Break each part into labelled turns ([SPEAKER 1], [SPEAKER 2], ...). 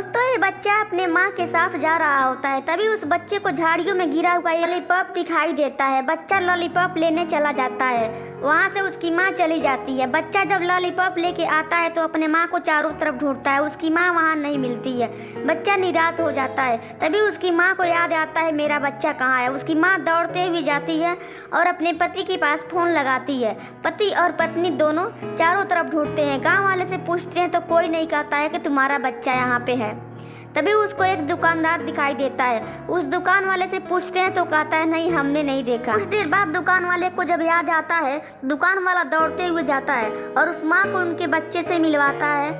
[SPEAKER 1] दोस्तों ये बच्चा अपने माँ के साथ जा रहा होता है, तभी उस बच्चे को झाड़ियों में गिरा हुआ लॉलीपॉप दिखाई देता है। बच्चा लॉलीपॉप लेने चला जाता है, वहाँ से उसकी माँ चली जाती है। बच्चा जब लॉलीपॉप लेके आता है तो अपने माँ को चारों तरफ ढूंढता है, उसकी माँ वहाँ नहीं मिलती है। बच्चा निराश हो जाता है, तभी उसकी माँ को याद आता है मेरा बच्चा कहाँ है। उसकी माँ दौड़ते हुए जाती है और अपने पति के पास फ़ोन लगाती है। पति और पत्नी दोनों चारों तरफ ढूंढते हैं, गाँव वाले से पूछते हैं तो कोई नहीं कहता है कि तुम्हारा बच्चा यहाँ पे है। तभी उसको एक दुकानदार दिखाई देता है, उस दुकान वाले से पूछते हैं तो कहता है नहीं हमने नहीं देखा। कुछ देर बाद दुकान वाले को जब याद आता है, दुकान वाला दौड़ते हुए जाता है और उस माँ को उनके बच्चे से मिलवाता है।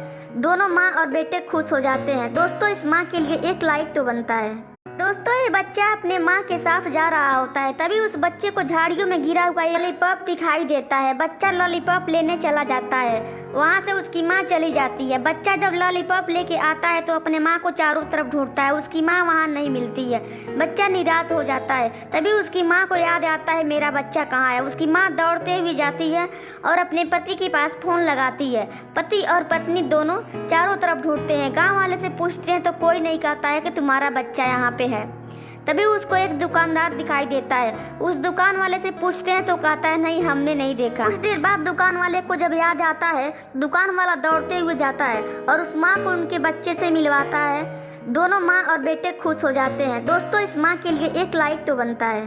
[SPEAKER 1] दोनों माँ और बेटे खुश हो जाते हैं। दोस्तों इस माँ के लिए एक लाइक तो बनता है। दोस्तों ये बच्चा अपने माँ के साथ जा रहा होता है, तभी उस बच्चे को झाड़ियों में गिरा हुआ लॉलीपॉप दिखाई देता है। बच्चा लॉलीपॉप लेने चला जाता है, वहाँ से उसकी माँ चली जाती है। बच्चा जब लॉलीपॉप लेके आता है तो अपने माँ को चारों तरफ ढूंढता है, उसकी माँ वहाँ नहीं मिलती है। बच्चा निराश हो जाता है, तभी उसकी माँ को याद आता है मेरा बच्चा कहाँ है। उसकी माँ दौड़ते हुए जाती है और अपने पति के पास फ़ोन लगाती है। पति और पत्नी दोनों चारों तरफ ढूंढते हैं, गाँव वाले से पूछते हैं तो कोई नहीं कहता है कि तुम्हारा बच्चा यहाँ पे है। तभी उसको एक दुकानदार दिखाई देता है, उस दुकान वाले से पूछते हैं तो कहता है नहीं हमने नहीं देखा। कुछ देर बाद दुकान वाले को जब याद आता है, दुकान वाला दौड़ते हुए जाता है और उस माँ को उनके बच्चे से मिलवाता है। दोनों माँ और बेटे खुश हो जाते हैं। दोस्तों इस माँ के लिए एक लाइक तो बनता है।